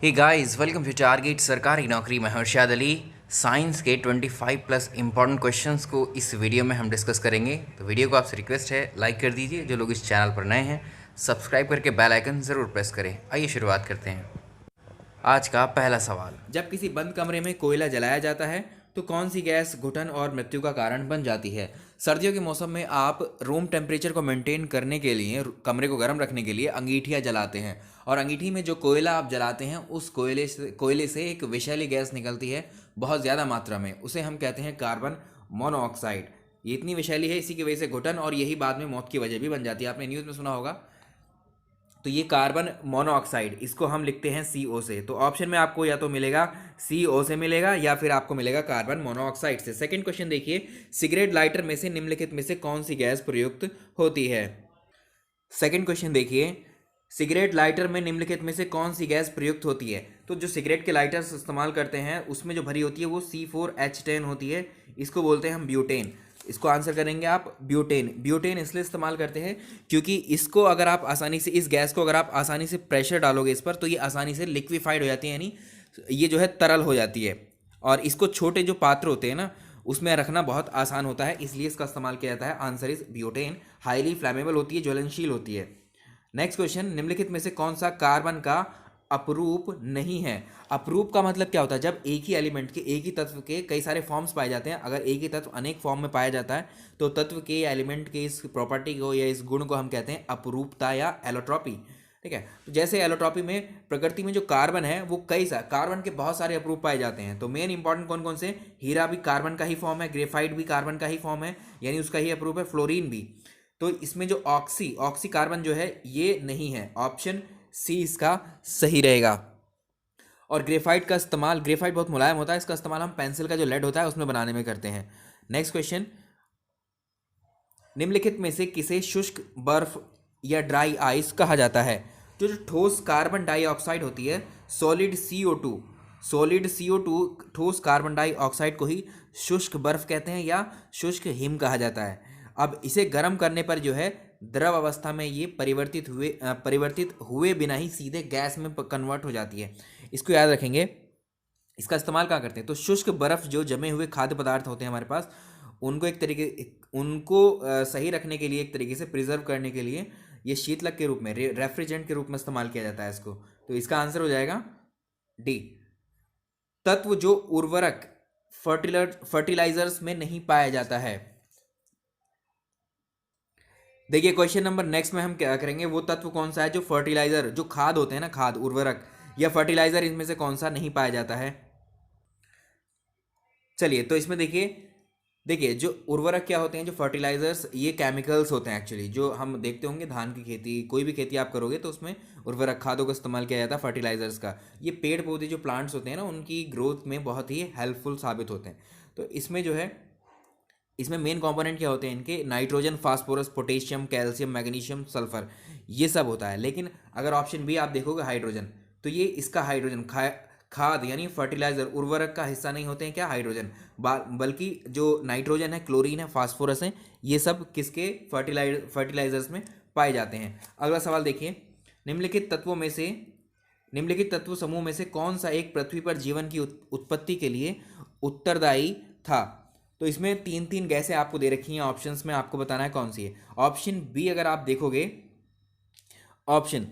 Hey guys, welcome to target Sarkari Naukri. मैं Harshad Ali. Science के 25 plus important questions को इस वीडियो में हम डिस्कस करेंगे। तो वीडियो को आपसे रिक्वेस्ट है लाइक कर दीजिए। जो लोग इस चैनल पर नए हैं सब्सक्राइब करके बेल आइकन ज़रूर प्रेस करें। आइए शुरुआत करते हैं। आज का पहला सवाल, जब किसी बंद कमरे में कोयला जलाया जाता है तो कौन सी गैस घुटन और मृत्यु का कारण बन जाती है। सर्दियों के मौसम में आप रूम टेम्परेचर को मेंटेन करने के लिए, कमरे को गर्म रखने के लिए अंगीठियाँ जलाते हैं, और अंगीठी में जो कोयला आप जलाते हैं उस कोयले से एक विषैली गैस निकलती है बहुत ज़्यादा मात्रा में। उसे हम कहते हैं कार्बन मोनोऑक्साइड। ये इतनी विषैली है, इसी की वजह से घुटन और यही बाद में मौत की वजह भी बन जाती है। आपने न्यूज़ में सुना होगा। तो ये कार्बन मोनोऑक्साइड, इसको हम लिखते हैं CO से। तो ऑप्शन में आपको या तो मिलेगा CO से मिलेगा या फिर आपको मिलेगा कार्बन मोनोऑक्साइड से। सेकंड क्वेश्चन देखिए, सिगरेट लाइटर में से निम्नलिखित में से कौन सी गैस प्रयुक्त होती है। सेकंड क्वेश्चन देखिए, सिगरेट लाइटर में निम्नलिखित में से कौन सी गैस प्रयुक्त होती है। तो जो सिगरेट के लाइटर्स इस्तेमाल करते हैं उसमें जो भरी होती है वो C4H10 होती है। इसको बोलते हैं हम ब्यूटेन। इसको आंसर करेंगे आप ब्यूटेन। ब्यूटेन इसलिए इस्तेमाल करते हैं क्योंकि इसको अगर आप आसानी से, इस गैस को अगर आप आसानी से प्रेशर डालोगे इस पर, तो ये आसानी से लिक्विफाइड हो जाती है, यानी ये जो है तरल हो जाती है। और इसको छोटे जो पात्र होते हैं ना, उसमें रखना बहुत आसान होता है, इसलिए इसका इस्तेमाल किया जाता है। Answer is butane. हाईली फ्लैमेबल होती है, ज्वलनशील होती है। नेक्स्ट क्वेश्चन, निम्नलिखित में से कौन सा कार्बन का अपरूप नहीं है। अपरूप का मतलब क्या होता है, जब एक ही एलिमेंट के, एक ही तत्व के कई सारे फॉर्म्स पाए जाते हैं। अगर एक ही तत्व अनेक फॉर्म में पाया जाता है तो तत्व के या एलिमेंट के इस प्रॉपर्टी को या इस गुण को हम कहते हैं अपरूपता या एलोट्रॉपी। ठीक है, तो जैसे एलोट्रॉपी में प्रकृति में जो कार्बन है वो कार्बन के बहुत सारे अपरूप पाए जाते हैं। तो मेन इंपॉर्टेंट कौन कौन से, हीरा भी कार्बन का ही फॉर्म है, ग्रेफाइट भी कार्बन का ही फॉर्म है, यानी उसका ही अपरूप है, फ्लोरीन भी। तो इसमें जो ऑक्सी कार्बन जो है ये नहीं है। ऑप्शन सी इसका सही रहेगा। और ग्रेफाइट का इस्तेमाल, ग्रेफाइट बहुत मुलायम होता है, इसका इस्तेमाल हम पेंसिल का जो लेड होता है उसमें बनाने में करते हैं। नेक्स्ट क्वेश्चन, निम्नलिखित में से किसे शुष्क बर्फ या ड्राई आइस कहा जाता है। जो ठोस कार्बन डाइऑक्साइड होती है, सॉलिड CO2 ठोस कार्बन डाइऑक्साइड को ही शुष्क बर्फ कहते हैं या शुष्क हिम कहा जाता है। अब इसे गर्म करने पर जो है द्रव अवस्था में ये परिवर्तित हुए बिना ही सीधे गैस में कन्वर्ट हो जाती है। इसको याद रखेंगे। इसका इस्तेमाल कहाँ करते हैं, तो शुष्क बर्फ जो जमे हुए खाद्य पदार्थ होते हैं हमारे पास, उनको सही रखने के लिए, एक तरीके से प्रिजर्व करने के लिए ये शीतलक के रूप में, रेफ्रिजरेंट के रूप में इस्तेमाल किया जाता है इसको। तो इसका आंसर हो जाएगा डी। तत्व जो उर्वरक फर्टिलाइजर्स में नहीं पाया जाता है। देखिए क्वेश्चन नंबर नेक्स्ट में हम क्या करेंगे, वो तत्व कौन सा है जो फर्टिलाइजर, जो खाद होते हैं ना, खाद, उर्वरक या फर्टिलाइजर, इनमें से कौन सा नहीं पाया जाता है। चलिए, तो इसमें देखिए जो उर्वरक क्या होते हैं, जो फर्टिलाइजर्स, ये केमिकल्स होते हैं एक्चुअली। जो हम देखते होंगे धान की खेती, कोई भी खेती आप करोगे तो उसमें उर्वरक खादों का इस्तेमाल किया जाता है, फर्टिलाइजर्स का। ये पेड़ पौधे जो प्लांट्स होते हैं ना, उनकी ग्रोथ में बहुत ही हेल्पफुल साबित होते हैं। तो इसमें जो है, इसमें मेन कंपोनेंट क्या होते हैं इनके, nitrogen, phosphorus, potassium, calcium, magnesium, sulphur, ये सब होता है। लेकिन अगर ऑप्शन बी आप देखोगे हाइड्रोजन, तो ये इसका हाइड्रोजन खाद यानी फर्टिलाइजर, उर्वरक का हिस्सा नहीं होते हैं क्या, हाइड्रोजन, बल्कि जो नाइट्रोजन है, क्लोरीन है, फास्फोरस है, ये सब किसके, फर्टिलाइजर्स में पाए जाते हैं। अगला सवाल देखिए, निम्नलिखित तत्वों में से, निम्नलिखित तत्व समूह में से कौन सा एक पृथ्वी पर जीवन की उत्पत्ति के लिए उत्तरदायी था। तो इसमें तीन तीन गैसें आपको दे रखी हैं, ऑप्शंस में आपको बताना है कौन सी है। ऑप्शन बी अगर आप देखोगे ऑप्शन,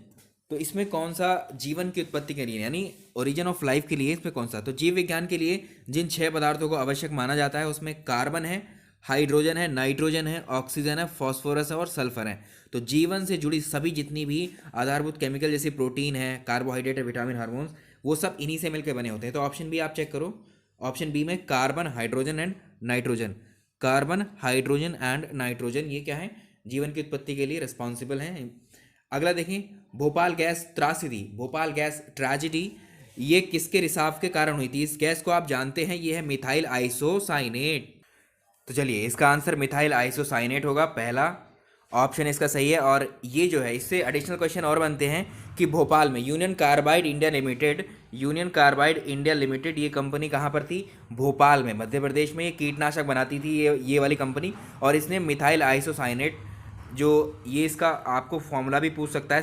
तो इसमें कौन सा जीवन की उत्पत्ति के लिए, यानी ओरिजिन ऑफ लाइफ के लिए, इसमें कौन सा, तो जीव विज्ञान के लिए जिन 6 पदार्थों को आवश्यक माना जाता है उसमें कार्बन है, हाइड्रोजन है, नाइट्रोजन है, ऑक्सीजन है, फॉस्फोरस है और सल्फर है। तो जीवन से जुड़ी सभी जितनी भी आधारभूत केमिकल, जैसे प्रोटीन है, कार्बोहाइड्रेट है, विटामिन, हार्मोन्स, वो सब इन्हीं से मिलकर बने होते हैं। तो ऑप्शन बी आप चेक करो। ऑप्शन बी में carbon, hydrogen and nitrogen, carbon, hydrogen and nitrogen, ये क्या है, जीवन की उत्पत्ति के लिए रिस्पॉन्सिबल हैं। अगला देखें, भोपाल गैस त्रासदी, भोपाल गैस ट्रेजिडी, ये किसके रिसाव के कारण हुई थी। इस गैस को आप जानते हैं, ये है मिथाइल आइसोसाइनेट। तो चलिए इसका आंसर मिथाइल आइसोसाइनेट होगा, पहला ऑप्शन इसका सही है। और ये जो है, इससे एडिशनल क्वेश्चन और बनते हैं कि भोपाल में यूनियन कार्बाइड इंडिया लिमिटेड, ये कंपनी कहाँ पर थी, भोपाल में, मध्य प्रदेश में। ये कीटनाशक बनाती थी ये वाली कंपनी, और इसने मिथाइल आइसोसाइनेट, जो ये इसका आपको फॉर्मूला भी पूछ सकता है,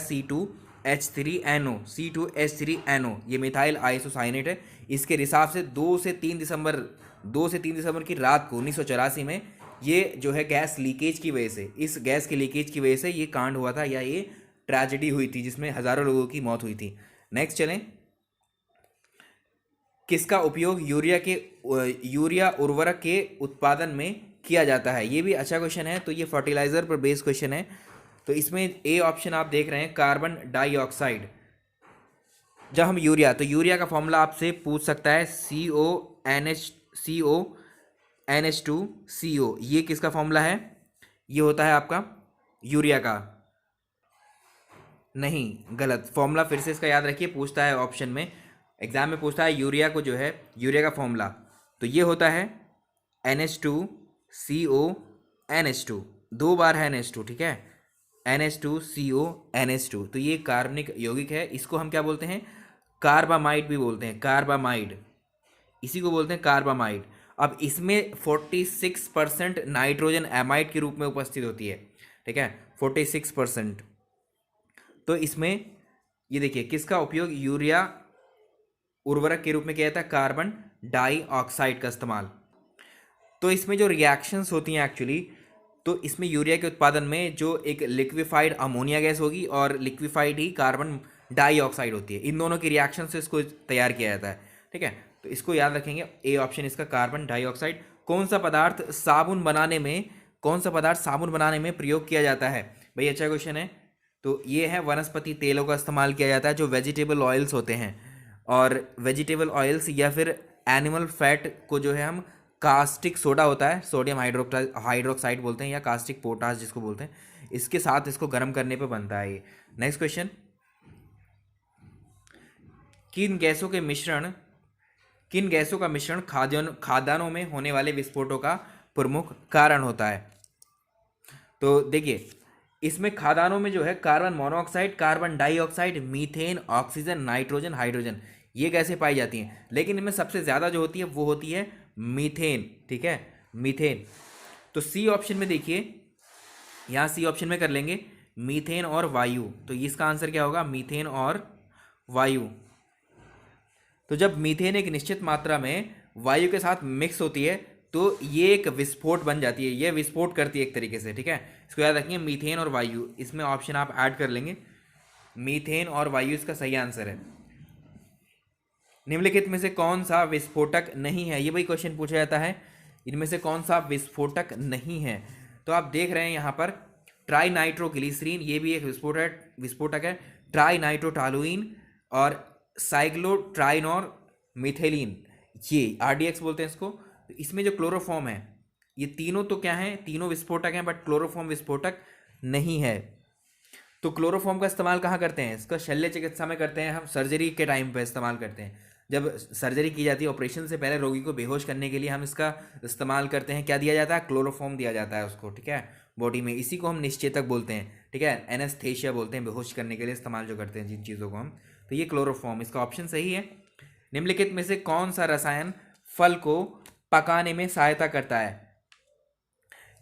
H3NO, C2H3NO, ये मिथाइल आइसोसाइनेट है। इसके रिसाव से 2 से 3 दिसंबर की रात को 1984 में ये जो है गैस लीकेज की वजह से, इस गैस के लीकेज की वजह से ये कांड हुआ था, या ये ट्रेजेडी हुई थी जिसमें हज़ारों लोगों की मौत हुई थी। नेक्स्ट चलें, किसका उपयोग यूरिया उर्वरक के उत्पादन में किया जाता है? ये भी अच्छा क्वेश्चन है, तो ये फर्टिलाइजर पर बेस्ड क्वेश्चन है। तो इसमें ए ऑप्शन आप देख रहे हैं, कार्बन डाइऑक्साइड। जब हम तो यूरिया का फॉर्मूला आपसे पूछ सकता है, CONH2CO। ये किसका फॉर्मूला है? ये होता है आपका यूरिया का। नहीं, गलत फॉर्मूला, फिर से इसका याद रखिए, पूछता है ऑप्शन में, एग्जाम में पूछता है यूरिया को जो है, यूरिया का फॉर्मूला, तो ये होता है NH2CONH2, 2 बार है NH2, ठीक है, NH2CONH2। तो ये कार्बनिक यौगिक है, इसको हम क्या बोलते हैं? कार्बामाइड भी बोलते हैं, कार्बामाइड, इसी को बोलते हैं कार्बामाइड। अब इसमें 46% नाइट्रोजन एमाइड के रूप में उपस्थित होती है, ठीक है, 46%। तो इसमें ये देखिए किसका उपयोग यूरिया उर्वरक के रूप में किया जाता है? कार्बन डाइऑक्साइड का इस्तेमाल। तो इसमें जो रिएक्शंस होती हैं एक्चुअली, तो इसमें यूरिया के उत्पादन में जो एक लिक्विफाइड अमोनिया गैस होगी और लिक्विफाइड ही कार्बन डाइऑक्साइड होती है, इन दोनों की रिएक्शन से इसको तैयार किया जाता है, ठीक है। तो इसको याद रखेंगे, ए ऑप्शन इसका, कार्बन डाइऑक्साइड। कौन सा पदार्थ साबुन बनाने में प्रयोग किया जाता है? भाई अच्छा क्वेश्चन है। तो ये है, वनस्पति तेलों का इस्तेमाल किया जाता है, जो वेजिटेबल ऑयल्स होते हैं, और वेजिटेबल ऑयल्स या फिर एनिमल फैट को जो है हम कास्टिक सोडा होता है, सोडियम हाइड्रोक्साइड बोलते हैं, या कास्टिक पोटाश जिसको बोलते हैं, इसके साथ इसको गर्म करने पे बनता है ये। नेक्स्ट क्वेश्चन, किन गैसों का मिश्रण खाद्यान्नों में होने वाले विस्फोटों का प्रमुख कारण होता है? तो देखिए, इसमें खाद्यान्नों में जो है carbon monoxide, carbon dioxide, methane, oxygen, nitrogen, hydrogen, ये गैसें पाई जाती हैं। लेकिन इनमें सबसे ज़्यादा जो होती है वो होती है मीथेन, ठीक है, मीथेन। तो सी ऑप्शन में देखिए, यहाँ सी ऑप्शन में कर लेंगे, मीथेन और वायु। तो इसका आंसर क्या होगा? मीथेन और वायु। तो जब मीथेन एक निश्चित मात्रा में वायु के साथ मिक्स होती है तो ये एक विस्फोट बन जाती है, ये विस्फोट करती है एक तरीके से, ठीक है। इसको याद रखिए, मीथेन और वायु, इसमें ऑप्शन आप ऐड कर लेंगे, मीथेन और वायु इसका सही आंसर है। निम्नलिखित में से कौन सा विस्फोटक नहीं है? ये भाई क्वेश्चन पूछा जाता है, इनमें से कौन सा विस्फोटक नहीं है? तो आप देख रहे हैं यहाँ पर ट्राई नाइट्रोग्लिसरीन, ये भी एक विस्फोटक है, ट्राई नाइट्रोटॉलुइन और साइक्लोट्राइनोर मिथेलिन, ये RDX बोलते हैं इसको। तो इसमें जो क्लोरोफॉर्म है, ये तीनों तो क्या हैं? तीनों विस्फोटक हैं, बट क्लोरोफॉर्म विस्फोटक नहीं है। तो क्लोरोफॉर्म का इस्तेमाल कहाँ करते हैं? इसका शल्य चिकित्सा में करते हैं, हम सर्जरी के टाइम पे इस्तेमाल करते हैं। जब सर्जरी की जाती है, ऑपरेशन से पहले रोगी को बेहोश करने के लिए हम इसका इस्तेमाल करते हैं। क्या दिया जाता है? क्लोरोफॉर्म दिया जाता है उसको, ठीक है, बॉडी में। इसी को हम निश्चेतक बोलते हैं, ठीक है, एनेस्थेशिया बोलते हैं, बेहोश करने के लिए इस्तेमाल जो करते हैं जिन चीज़ों को हम। तो ये क्लोरोफॉर्म, इसका ऑप्शन सही है। निम्नलिखित में से कौन सा रसायन फल को पकाने में सहायता करता है?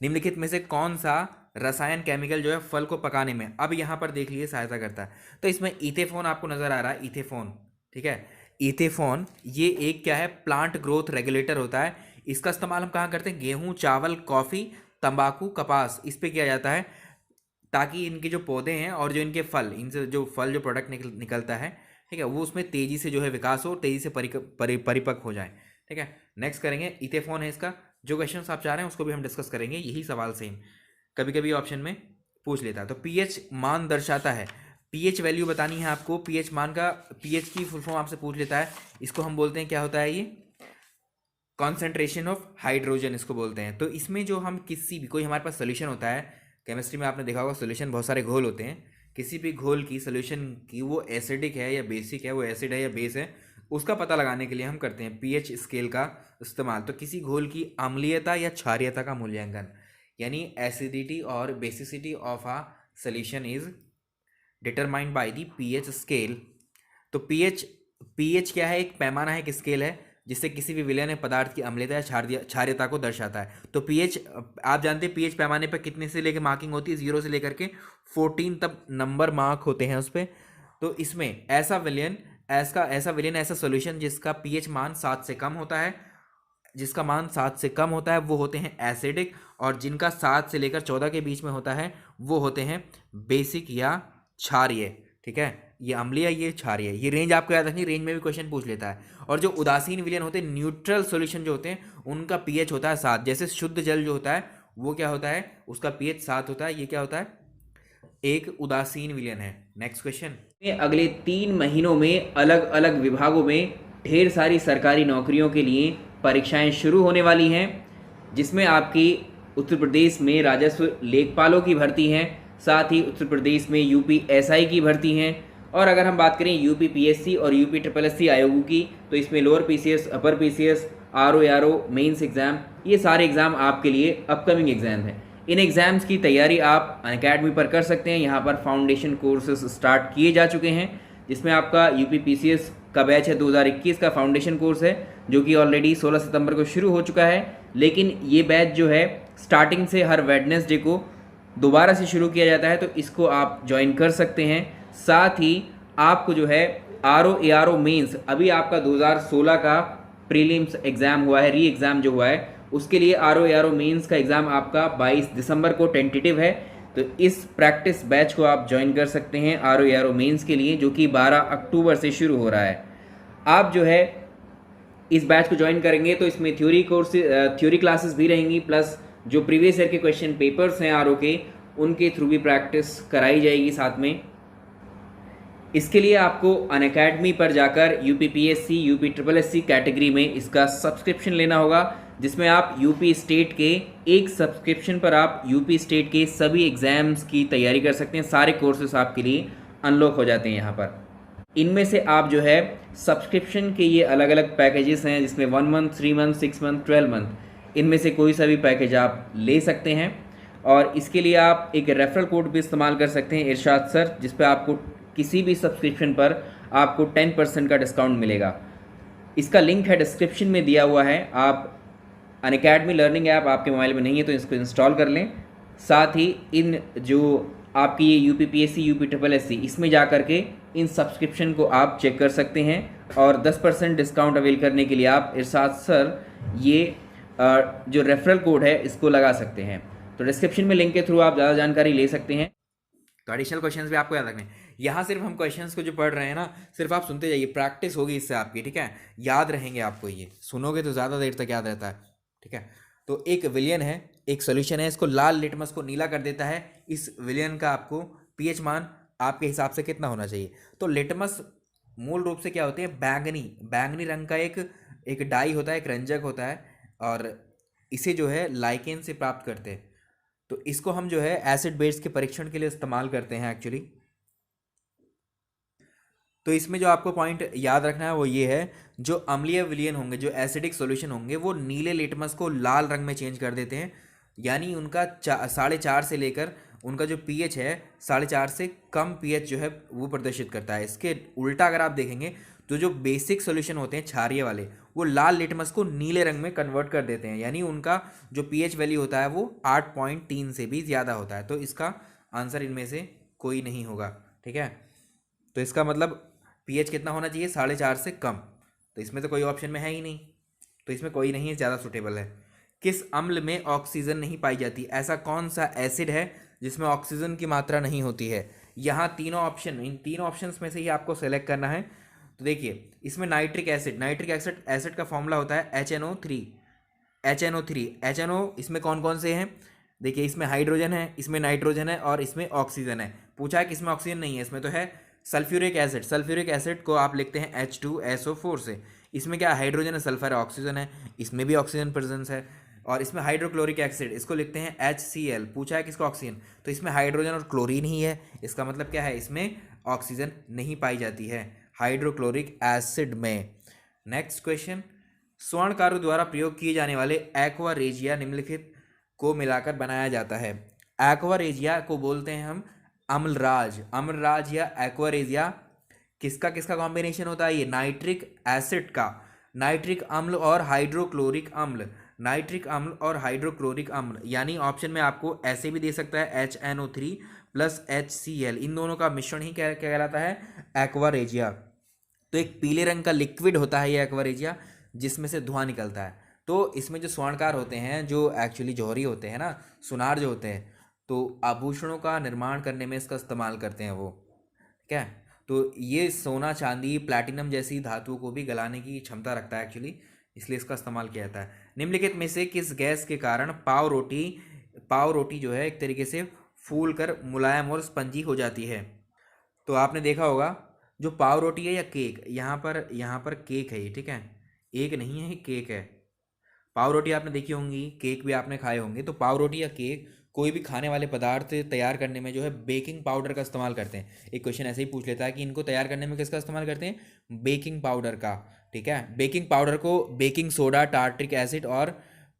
निम्नलिखित में से कौन सा रसायन केमिकल जो है फल को पकाने में, अब यहाँ पर देख लीजिए, सहायता करता है? तो इसमें इथेफोन आपको नजर आ रहा है, इथेफोन, ठीक है, इथेफोन ये एक क्या है? प्लांट ग्रोथ रेगुलेटर होता है। इसका इस्तेमाल हम कहाँ करते हैं? गेहूं, चावल, कॉफ़ी, तंबाकू, कपास, इस पे किया जाता है, ताकि इनके जो पौधे हैं और जो इनके फल, इनसे जो फल जो प्रोडक्ट निकलता है, ठीक है, वो उसमें तेज़ी से जो है विकास हो, तेज़ी से परिपक्व हो जाए, ठीक है। नेक्स्ट करेंगे, इथेफोन है इसका। जो क्वेश्चन आप चाह रहे हैं उसको भी हम डिस्कस करेंगे, यही सवाल सेम कभी कभी ऑप्शन में पूछ लेता है। तो pH मान दर्शाता है, pH वैल्यू बतानी है आपको, pH मान का, pH की फुल फॉर्म आपसे पूछ लेता है, इसको हम बोलते हैं, क्या होता है ये? कॉन्सेंट्रेशन ऑफ हाइड्रोजन इसको बोलते हैं। तो इसमें जो हम कोई हमारे पास सोल्यूशन होता है, केमिस्ट्री में आपने देखा होगा सोल्यूशन बहुत सारे घोल होते हैं, किसी भी घोल की सोल्यूशन की वो एसिडिक है या बेसिक है, वो एसिड है या बेस है, उसका पता लगाने के लिए हम करते हैं pH स्केल का इस्तेमाल। तो किसी घोल की अम्लीयता या क्षारीयता का मूल्यांकन, यानी एसिडिटी और basicity of a solution is determined by the pH scale. तो pH क्या है? एक पैमाना है, एक स्केल है, जिससे किसी भी विलयन पदार्थ की अम्लता या क्षारीयता को दर्शाता है। तो pH आप जानते हैं, pH पैमाने पर कितने से लेकर मार्किंग होती है? 0 से लेकर के 14 तक नंबर मार्क होते हैं उस पर, तो इसमें ऐसा विलेन ऐसा सॉल्यूशन जिसका पीएच मान 7 से कम होता है, जिसका मान 7 से कम होता है वो होते हैं एसिडिक, और जिनका 7 से लेकर 14 के बीच में होता है वो होते हैं बेसिक या क्षारीय। ठीक है, ये अम्लीय, ये क्षारीय, ये रेंज आपको याद रखनी, रेंज में भी क्वेश्चन पूछ लेता है। और जो उदासीन विलयन होते हैं, न्यूट्रल सॉल्यूशन जो होते हैं, उनका पीएच होता है 7। जैसे शुद्ध जल जो होता है वो क्या होता है, उसका पीएच 7 होता है। ये क्या होता है, एक उदासीन विलयन है। नेक्स्ट क्वेश्चन, अगले 3 महीनों में अलग अलग विभागों में ढेर सारी सरकारी नौकरियों के लिए परीक्षाएं शुरू होने वाली हैं, जिसमें आपकी उत्तर प्रदेश में राजस्व लेखपालों की भर्ती है, साथ ही उत्तर प्रदेश में यूपी एसआई की भर्ती हैं। और अगर हम बात करें यूपी पीएससी और यूपी ट्रिपल एससी आयोगों की, तो इसमें lower PCS, upper PCS, RO mains exam, ये सारे एग्ज़ाम आपके लिए अपकमिंग एग्ज़ाम हैं। इन एग्ज़ाम्स की तैयारी आप अनअकैडमी पर कर सकते हैं। यहाँ पर फाउंडेशन कोर्सेज स्टार्ट किए जा चुके हैं, जिसमें आपका यूपी पीसीएस का बैच है 2021 का फाउंडेशन कोर्स है, जो कि ऑलरेडी 16 सितंबर को शुरू हो चुका है। लेकिन ये बैच जो है स्टार्टिंग से हर वेडनेसडे को दोबारा से शुरू किया जाता है, तो इसको आप ज्वाइन कर सकते हैं। साथ ही आपको जो है आरओ मेंस, अभी आपका 2016 का प्रीलिम्स एग्ज़ाम हुआ है, री एग्ज़ाम जो हुआ है, उसके लिए आरओ मेंस का एग्ज़ाम आपका 22 दिसंबर को टेंटेटिव है। तो इस प्रैक्टिस बैच को आप ज्वाइन कर सकते हैं आरओ मेंस के लिए, जो कि 12 अक्टूबर से शुरू हो रहा है। आप जो है इस बैच को ज्वाइन करेंगे तो इसमें थ्योरी क्लासेस भी रहेंगी, प्लस जो प्रीवियस ईयर के क्वेश्चन पेपर्स हैं आरओ के, उनके थ्रू भी प्रैक्टिस कराई जाएगी साथ में। इसके लिए आपको अनअकैडमी पर जाकर UP PSC, UP triple SC category में इसका सब्सक्रिप्शन लेना होगा, जिसमें आप यूपी स्टेट के एक सब्सक्रिप्शन पर आप यूपी स्टेट के सभी एग्ज़ाम्स की तैयारी कर सकते हैं। सारे कोर्सेस आपके लिए अनलॉक हो जाते हैं यहाँ पर। इनमें से आप जो है सब्सक्रिप्शन के ये अलग अलग पैकेजेस हैं, जिसमें 1 मंथ, 3 मंथ, 6 मंथ, 12 मंथ, इनमें से कोई सा भी पैकेज आप ले सकते हैं। और इसके लिए आप एक रेफरल कोड भी इस्तेमाल कर सकते हैं, इरशाद सर, जिस पर आपको किसी भी सब्सक्रिप्शन पर आपको 10% का डिस्काउंट मिलेगा। इसका लिंक है डिस्क्रिप्शन में दिया हुआ है। आप अनअकैडमी लर्निंग ऐप आपके मोबाइल में नहीं है तो इसको इंस्टॉल कर लें। साथ ही इन जो आपकी ये UP PSC, UP triple SC, इसमें जा कर के इन सब्सक्रिप्शन को आप चेक कर सकते हैं। और 10% डिस्काउंट अवेल करने के लिए आप इरशाद सर ये जो रेफरल कोड है इसको लगा सकते हैं। तो डिस्क्रिप्शन में लिंक के थ्रू आप ज़्यादा जानकारी ले सकते हैं। तो एडिशनल क्वेश्चंस भी आपको याद रखने हैं। यहाँ सिर्फ हम क्वेश्चंस को जो पढ़ रहे हैं ना, सिर्फ आप सुनते जाइए, प्रैक्टिस होगी इससे आपकी। ठीक है, याद रहेंगे आपको, ये सुनोगे तो ज़्यादा देर तक याद रहता है। ठीक है, तो एक विलियन है, एक सोल्यूशन है, इसको लाल लिटमस को नीला कर देता है। इस विलियन का आपको पीएच मान आपके हिसाब से कितना होना चाहिए? तो लिटमस मूल रूप से क्या होते हैं, बैंगनी रंग का एक डाई होता है, एक रंजक होता है, और इसे जो है लाइकेन से प्राप्त करते हैं। तो इसको हम जो है एसिड बेस के परीक्षण के लिए इस्तेमाल करते हैं एक्चुअली। तो इसमें जो आपको पॉइंट याद रखना है वो ये है, जो अम्लीय विलयन होंगे, जो एसिडिक सॉल्यूशन होंगे, वो नीले लिटमस को लाल रंग में चेंज कर देते हैं। यानी उनका 4.5 से लेकर उनका जो पीएच है 4.5 से कम पीएच जो है वो प्रदर्शित करता है। इसके उल्टा अगर आप देखेंगे तो जो बेसिक सॉल्यूशन होते हैं क्षारीय वाले, वो लाल लिटमस को नीले रंग में कन्वर्ट कर देते हैं। यानी उनका जो पीएच वैल्यू होता है वो 8.3 से भी ज़्यादा होता है। तो इसका आंसर इनमें से कोई नहीं होगा। ठीक है, तो इसका मतलब पीएच कितना होना चाहिए, 4.5 से कम। तो इसमें तो कोई ऑप्शन में है ही नहीं, तो इसमें कोई नहीं है, ज़्यादा सुटेबल है। किस अम्ल में ऑक्सीजन नहीं पाई जाती? ऐसा कौन सा एसिड है जिसमें ऑक्सीजन की मात्रा नहीं होती है? यहाँ तीनों ऑप्शन, इन तीनों ऑप्शंस में से ही आपको सेलेक्ट करना है। तो देखिए, इसमें नाइट्रिक एसिड का फॉर्मूला होता है HNO3। इसमें कौन कौन से हैं? देखिए, इसमें हाइड्रोजन है, इसमें नाइट्रोजन है और इसमें ऑक्सीजन है। पूछा है कि इसमें ऑक्सीजन नहीं है, इसमें तो है सल्फ्यूरिक एसिड को आप लिखते हैं H2SO4 से। इसमें क्या हाइड्रोजन है, सल्फर है, ऑक्सीजन है, इसमें भी ऑक्सीजन प्रेजेंस है। और इसमें हाइड्रोक्लोरिक एसिड, इसको लिखते हैं HCl। पूछा है किसको, ऑक्सीजन, तो इसमें हाइड्रोजन और क्लोरीन ही है। इसका मतलब क्या है, इसमें ऑक्सीजन नहीं पाई जाती है हाइड्रोक्लोरिक एसिड में। नेक्स्ट क्वेश्चन, स्वर्णकारु द्वारा प्रयोग किए जाने वाले एक्वा रेजिया निम्नलिखित को मिलाकर बनाया जाता है। एक्वा रेजिया को बोलते हैं हम अम्लराज या एक्वा रेजिया। किसका किसका कॉम्बिनेशन होता है? ये नाइट्रिक एसिड का, नाइट्रिक अम्ल और हाइड्रोक्लोरिक अम्ल। नाइट्रिक अम्ल और हाइड्रोक्लोरिक अम्ल, यानी ऑप्शन में आपको ऐसे भी दे सकता है HNO3 प्लस HCl, इन दोनों का मिश्रण ही क्या कहलाता है, एक्वा रेजिया। तो एक पीले रंग का लिक्विड होता है ये एक्वा रेजिया, जिसमें से धुआं निकलता है। तो इसमें जो स्वर्णकार होते हैं, जो एक्चुअली जौहरी होते हैं ना, सुनार जो होते हैं, तो आभूषणों का निर्माण करने में इसका इस्तेमाल करते हैं वो, ठीक है। तो ये सोना, चांदी, प्लैटिनम जैसी धातुओं को भी गलाने की क्षमता रखता है एक्चुअली, इसलिए इसका इस्तेमाल किया जाता है। निम्नलिखित में से किस गैस के कारण पाव रोटी जो है एक तरीके से फूल कर मुलायम और स्पंजी हो जाती है? तो आपने देखा होगा जो पाव रोटी है या केक, यहाँ पर केक है ये, ठीक है, एक नहीं है, ये केक है। पाव रोटी आपने देखी होंगी, केक भी आपने खाए होंगे। तो पाव रोटी या केक, कोई भी खाने वाले पदार्थ तैयार करने में जो है बेकिंग पाउडर का इस्तेमाल करते हैं। एक क्वेश्चन ऐसे ही पूछ लेता है कि इनको तैयार करने में किसका इस्तेमाल करते हैं, बेकिंग पाउडर का, ठीक है। बेकिंग पाउडर को बेकिंग सोडा, टार्ट्रिक एसिड और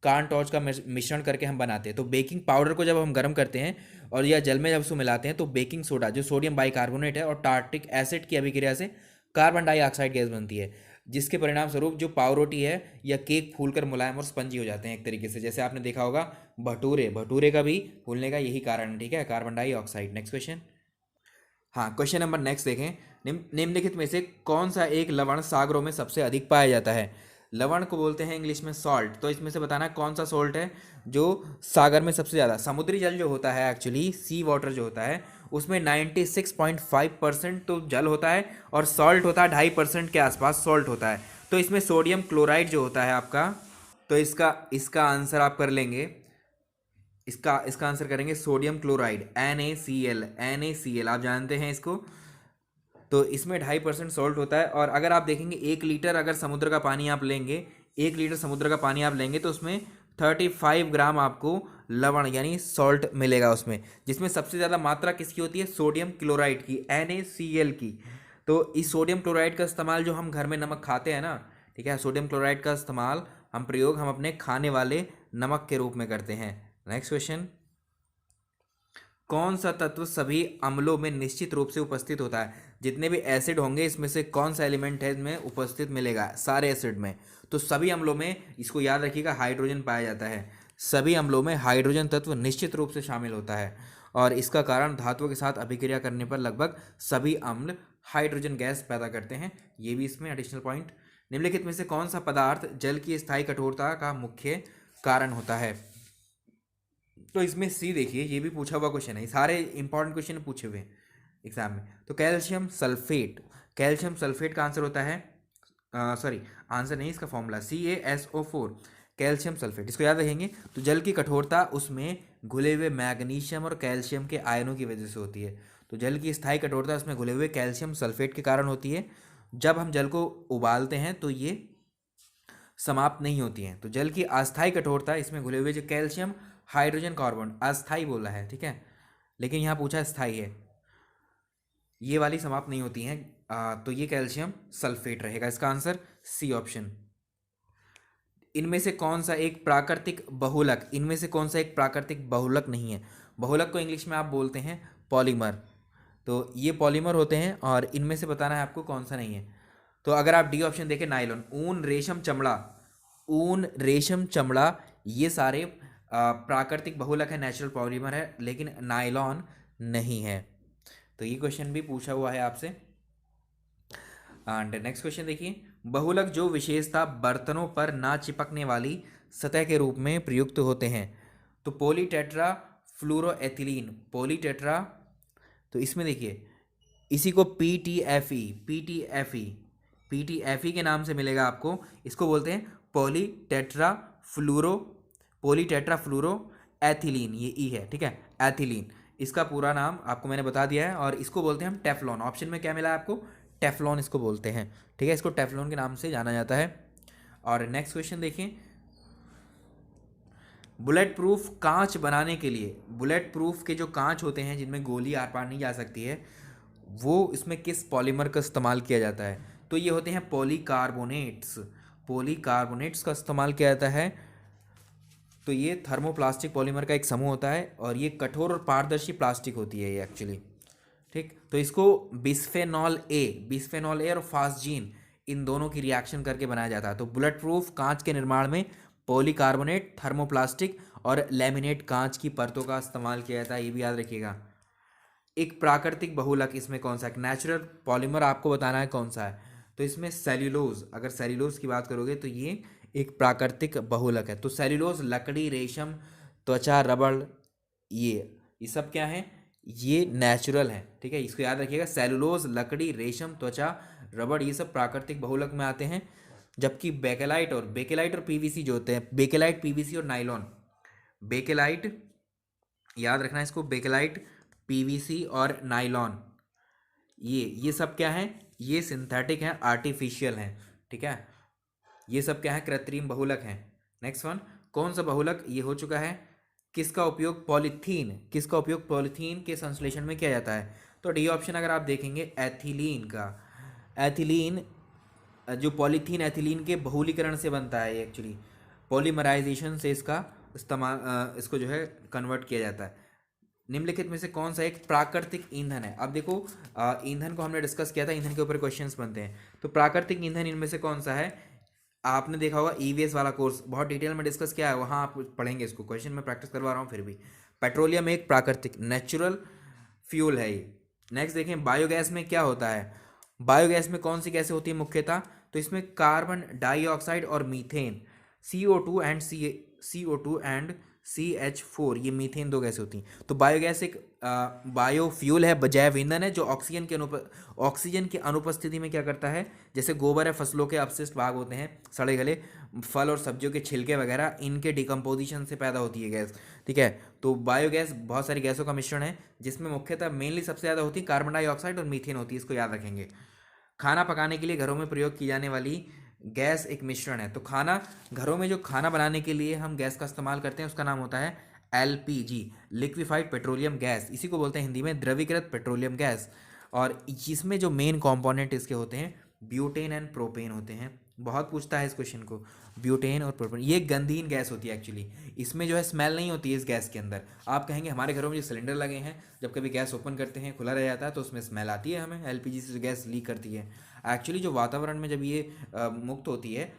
कार्न टॉर्च का मिश्रण करके हम बनाते हैं। तो बेकिंग पाउडर को जब हम गर्म करते हैं और या जल में जब उसको मिलाते हैं, तो बेकिंग सोडा जो सोडियम बाइकार्बोनेट है और टार्ट्रिक एसिड की अभिक्रिया से कार्बन डाइऑक्साइड गैस बनती है, जिसके परिणाम स्वरूप जो पाव रोटी है या केक फूलकर मुलायम और स्पंजी हो जाते हैं एक तरीके से। जैसे आपने देखा होगा भटूरे का भी फूलने का यही कारण है, ठीक है, कार्बन डाइऑक्साइड। Next question. हाँ, क्वेश्चन नंबर नेक्स्ट देखें। निम्नलिखित में से कौन सा एक लवण सागरों में सबसे अधिक पाया जाता है? लवण को बोलते हैं इंग्लिश में सॉल्ट। तो इसमें से बताना कौन सा सॉल्ट है जो सागर में सबसे ज़्यादा, समुद्री जल जो होता है एक्चुअली सी वाटर जो होता है, उसमें 96.5% तो जल होता है और सॉल्ट होता है 2.5% के आसपास सॉल्ट होता है। तो इसमें सोडियम क्लोराइड जो होता है आपका, तो इसका आंसर आप कर लेंगे, इसका आंसर करेंगे सोडियम क्लोराइड, NaCl आप जानते हैं इसको। तो इसमें 2.5% सॉल्ट होता है। और अगर आप देखेंगे 1 लीटर अगर समुद्र का पानी आप लेंगे, 1 लीटर समुद्र का पानी आप लेंगे, तो उसमें 35 ग्राम आपको लवण यानी सॉल्ट मिलेगा उसमें, जिसमें सबसे ज़्यादा मात्रा किसकी होती है, सोडियम क्लोराइड की, NaCl की। तो इस सोडियम क्लोराइड का इस्तेमाल जो हम घर में नमक खाते हैं ना, ठीक है, सोडियम क्लोराइड का इस्तेमाल हम अपने खाने वाले नमक के रूप में करते हैं। Next question. कौन सा तत्व सभी अम्लों में निश्चित रूप से उपस्थित होता है? जितने भी एसिड होंगे इसमें से कौन सा एलिमेंट है इसमें उपस्थित मिलेगा सारे एसिड में? तो सभी अम्लों में, इसको याद रखिएगा, हाइड्रोजन पाया जाता है। सभी अम्लों में हाइड्रोजन तत्व निश्चित रूप से शामिल होता है और इसका कारण धातुओं के साथ अभिक्रिया करने पर लगभग सभी अम्ल हाइड्रोजन गैस पैदा करते हैं। ये भी इसमें एडिशनल पॉइंट। निम्नलिखित में से कौन सा पदार्थ जल की स्थायी कठोरता का मुख्य कारण होता है? तो इसमें सी देखिए, ये भी पूछा हुआ क्वेश्चन है, सारे इंपॉर्टेंट क्वेश्चन पूछे हुए हैं एग्जाम में। तो कैल्शियम सल्फेट का आंसर होता है, सॉरी आंसर नहीं, इसका फॉर्मूला CaSO4, कैल्शियम सल्फेट, इसको याद रखेंगे। तो जल की कठोरता उसमें घुले हुए मैग्नीशियम और कैल्शियम के आयनों की वजह से होती है। तो जल की स्थायी कठोरता उसमें घुले हुए कैल्शियम सल्फेट के कारण होती है। जब हम जल को उबालते हैं तो ये समाप्त नहीं होती हैं। तो जल की अस्थायी कठोरता, इसमें घुले हुए जो कैल्शियम हाइड्रोजन कार्बन, अस्थाई बोला है, ठीक है, लेकिन यहाँ पूछा स्थाई है, ये वाली समाप्त नहीं होती हैं। तो ये कैल्शियम सल्फेट रहेगा इसका आंसर, सी ऑप्शन। इनमें से कौन सा एक प्राकृतिक बहुलक नहीं है? बहुलक को इंग्लिश में आप बोलते हैं पॉलीमर। तो ये पॉलीमर होते हैं और इनमें से बताना है आपको कौन सा नहीं है। तो अगर आप डी ऑप्शन देखें, नायलॉन, ऊन, रेशम, चमड़ा, ये सारे प्राकृतिक बहुलक है, नेचुरल पॉलीमर है, लेकिन नायलॉन नहीं है। तो ये क्वेश्चन भी पूछा हुआ है आपसे। एंड नेक्स्ट क्वेश्चन देखिए, बहुलक जो विशेषता बर्तनों पर ना चिपकने वाली सतह के रूप में प्रयुक्त होते हैं। तो पॉलीटेट्रा फ्लोरोएथिलीन, तो इसमें देखिए, इसी को PTFE के नाम से मिलेगा आपको। इसको बोलते हैं पॉलीटेट्रा फ्लोरो एथिलीन, ये ई है, ठीक है, एथिलीन, इसका पूरा नाम आपको मैंने बता दिया है। और इसको बोलते हैं हम टेफ्लॉन, ऑप्शन में क्या मिला है आपको, टेफ्लॉन इसको बोलते हैं, ठीक है, इसको टेफ्लॉन के नाम से जाना जाता है। और नेक्स्ट क्वेश्चन देखिए, बुलेट प्रूफ कांच बनाने के लिए, बुलेट प्रूफ के जो कांच होते हैं जिनमें गोली आर पार नहीं जा सकती है, वो इसमें किस पॉलीमर का इस्तेमाल किया जाता है? तो ये होते हैं पॉलीकार्बोनेट्स का इस्तेमाल किया जाता है। तो ये थर्मोप्लास्टिक पॉलीमर का एक समूह होता है और ये कठोर और पारदर्शी प्लास्टिक होती है ये एक्चुअली, ठीक। तो इसको बिस्फेनॉल ए और फास्जीन, इन दोनों की रिएक्शन करके बनाया जाता है। तो बुलेट प्रूफ कांच के निर्माण में पॉलीकार्बोनेट, थर्मोप्लास्टिक और लैमिनेट कांच की परतों का इस्तेमाल किया जाता है, ये भी याद रखिएगा। एक प्राकृतिक बहुलक इसमें कौन सा है? नेचुरल पॉलीमर आपको बताना है कौन सा है, तो इसमें सेल्यूलोज, अगर सेल्यूलोज की बात करोगे तो ये एक प्राकृतिक बहुलक है। तो सेल्यूलोज लकड़ी, रेशम, त्वचा, रबड़, ये सब क्या है? ये नेचुरल है, ठीक है, इसको याद रखिएगा। सेल्यूलोज, लकड़ी, रेशम, त्वचा, रबड़, ये सब प्राकृतिक बहुलक में आते हैं। जबकि बेकेलाइट और पीवीसी जो होते हैं, बेकेलाइट, पीवीसी और नाइलॉन, बेकेलाइट याद रखना है इसको, बेकेलाइट, पीवीसी और नाइलॉन, ये सब क्या है? ये सिंथेटिक हैं, आर्टिफिशियल हैं, ठीक है। ये सब क्या है? कृत्रिम बहुलक हैं। नेक्स्ट वन, कौन सा बहुलक? ये हो चुका है। किसका उपयोग? पॉलीथीन के संश्लेषण में किया जाता है? तो डी ऑप्शन अगर आप देखेंगे एथिलीन का, एथिलीन जो पॉलीथीन एथिलीन के बहुलीकरण से बनता है, एक्चुअली पॉलीमराइजेशन से इसका इस्तेमाल, इसको जो है कन्वर्ट किया जाता है। निम्नलिखित में से कौन सा एक प्राकृतिक ईंधन है? अब देखो, ईंधन को हमने डिस्कस किया था, ईंधन के ऊपर क्वेश्चंस बनते हैं। तो प्राकृतिक ईंधन इनमें से कौन सा है? आपने देखा होगा ईवीएस वाला कोर्स, बहुत डिटेल में डिस्कस किया है, वहाँ आप पढ़ेंगे इसको, क्वेश्चन में प्रैक्टिस करवा रहा हूँ फिर भी। पेट्रोलियम एक प्राकृतिक नेचुरल फ्यूल है ये। नेक्स्ट देखें, बायोगैस में क्या होता है? बायोगैस में कौन सी गैसें होती है मुख्यतः? तो इसमें कार्बन डाइऑक्साइड और मीथेन, CO2 एंड CH4, ये मीथेन 2 गैसें होती हैं। तो बायोगैस एक बायोफ्यूल है, जैव ईंधन है, जो ऑक्सीजन की अनुपस्थिति में क्या करता है? जैसे गोबर है, फसलों के अपशिष्ट भाग होते हैं, सड़े गले फल और सब्जियों के छिलके वगैरह, इनके डिकम्पोजिशन से पैदा होती है गैस, ठीक है। तो बायोगैस बहुत सारी गैसों का मिश्रण है, जिसमें मुख्यतः मेनली सबसे ज़्यादा होती है कार्बन डाइऑक्साइड और मीथेन होती है, इसको याद रखेंगे। खाना पकाने के लिए घरों में प्रयोग की जाने वाली गैस एक मिश्रण है। तो घरों में जो खाना बनाने के लिए हम गैस का इस्तेमाल करते हैं, उसका नाम होता है LPG, लिक्विफाइड पेट्रोलियम गैस, इसी को बोलते हैं हिंदी में द्रवीकृत पेट्रोलियम गैस। और इसमें जो मेन कंपोनेंट इसके होते हैं, ब्यूटेन एंड प्रोपेन होते हैं। बहुत पूछता है इस क्वेश्चन को, ब्यूटेन और प्रोपेन, ये गंधहीन गैस होती है एक्चुअली। इसमें जो है स्मेल नहीं होती है इस गैस के अंदर। आप कहेंगे हमारे घरों में जो सिलेंडर लगे हैं, जब कभी गैस ओपन करते हैं, खुला रह जाता है, तो उसमें स्मेल आती है हमें, LPG से जो गैस लीक करती है। एक्चुअली जो वातावरण में जब ये मुक्त होती है,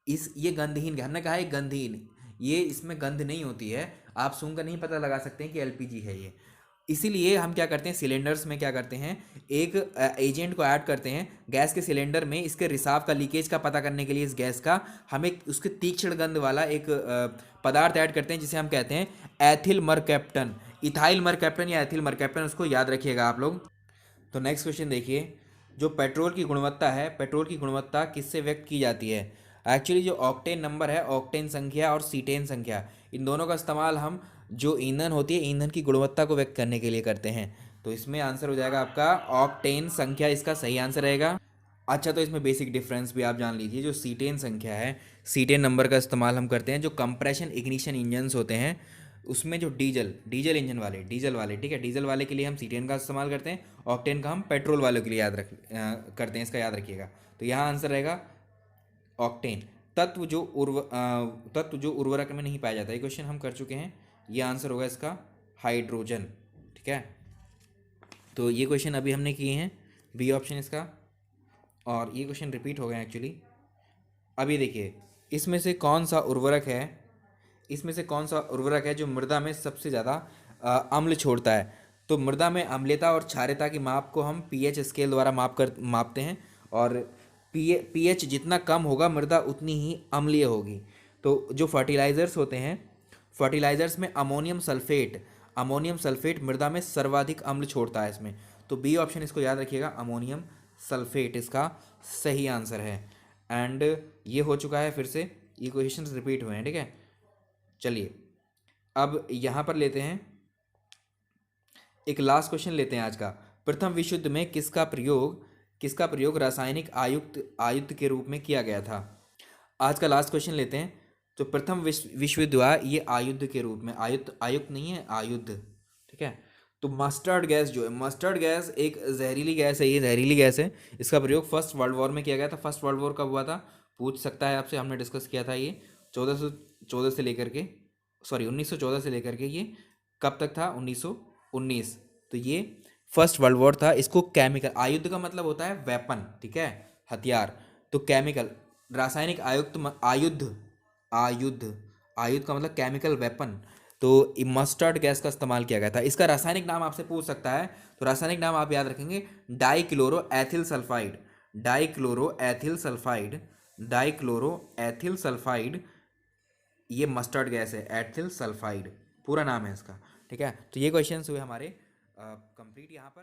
ये गंधहीन, हमने कहा है गंधहीन, ये इसमें गंध नहीं होती है, आप सूंघ कर नहीं पता लगा सकते हैं कि LPG है ये। इसीलिए हम क्या करते हैं, सिलेंडर्स में क्या करते हैं, एक एजेंट को ऐड करते हैं गैस के सिलेंडर में, इसके रिसाव का, लीकेज का पता करने के लिए इस गैस का हमें उसके तीक्ष्ण गंध वाला एक पदार्थ ऐड करते हैं, जिसे हम कहते हैं एथिल मरकैप्टन, इथाइल मरकैप्टन या एथिल मरकैप्टन, उसको याद रखिएगा आप लोग। तो नेक्स्ट क्वेश्चन देखिए, जो पेट्रोल की गुणवत्ता है, पेट्रोल की गुणवत्ता किससे व्यक्त की जाती है? एक्चुअली जो ऑक्टेन नंबर है, ऑक्टेन संख्या और सीटेन संख्या, इन दोनों का इस्तेमाल हम जो ईंधन होती है, ईंधन की गुणवत्ता को व्यक्त करने के लिए करते हैं। तो इसमें आंसर हो जाएगा आपका ऑक्टेन संख्या, इसका सही आंसर रहेगा। अच्छा, तो इसमें बेसिक डिफरेंस भी आप जान लीजिए। जो सीटेन संख्या है, सीटेन नंबर का इस्तेमाल हम करते हैं जो कंप्रेशन इग्निशन इंजन्स होते हैं, उसमें जो डीजल इंजन वाले, ठीक है, डीजल वाले के लिए हम सीटेन का इस्तेमाल करते हैं, ऑक्टेन का हम पेट्रोल वालों के लिए करते हैं, इसका याद रखिएगा। तो यहाँ आंसर रहेगा ऑक्टेन। तत्व जो उर्वरक में नहीं पाया जाता, ये क्वेश्चन हम कर चुके हैं, ये आंसर होगा इसका हाइड्रोजन, ठीक है। तो ये क्वेश्चन अभी हमने किए हैं, बी ऑप्शन इसका, और ये क्वेश्चन रिपीट हो गए एक्चुअली। अभी देखिए, इसमें से कौन सा उर्वरक है जो मृदा में सबसे ज़्यादा अम्ल छोड़ता है? तो मृदा में अम्लता और क्षारता की माप को हम pH स्केल द्वारा मापते हैं, और pH जितना कम होगा, मृदा उतनी ही अम्लीय होगी। तो जो फर्टिलाइज़र्स होते हैं, फर्टिलाइज़र्स में अमोनियम सल्फेट मृदा में सर्वाधिक अम्ल छोड़ता है इसमें। तो बी ऑप्शन इसको याद रखिएगा, अमोनियम सल्फेट इसका सही आंसर है। एंड ये हो चुका है, फिर से ये क्वेश्चन रिपीट हुए हैं, ठीक है। चलिए अब यहाँ पर लेते हैं एक लास्ट क्वेश्चन लेते हैं आज का। प्रथम विश्व युद्ध में किसका प्रयोग रासायनिक आयुध के रूप में किया गया था? आज का लास्ट क्वेश्चन लेते हैं। तो प्रथम विश्व युद्ध हुआ ये आयुध के रूप में, आयुक्त नहीं है, आयुध, ठीक है। तो मस्टर्ड गैस जो है, मस्टर्ड गैस एक जहरीली गैस है, ये जहरीली गैस है, इसका प्रयोग फर्स्ट वर्ल्ड वॉर में किया गया था। फर्स्ट वर्ल्ड वॉर कब हुआ था, पूछ सकता है आपसे, हमने डिस्कस किया था। ये 1914 से लेकर के ये कब तक था, 1919। तो ये फर्स्ट वर्ल्ड वॉर था। इसको केमिकल, आयुध का मतलब होता है वेपन, ठीक है, हथियार। तो केमिकल, रासायनिक आयुध आयुध, आयुध का मतलब केमिकल वेपन। तो मस्टर्ड गैस का इस्तेमाल किया गया था। इसका रासायनिक नाम आपसे पूछ सकता है, तो रासायनिक नाम आप याद रखेंगे dichloro ethyl sulphide. Dichloro ethyl sulphide, dichloro ethyl sulphide, ये मस्टर्ड गैस है, एथिल सल्फाइड पूरा नाम है इसका। ठीक है, तो ये क्वेश्चंस हुए हमारे कंप्लीट यहाँ पर।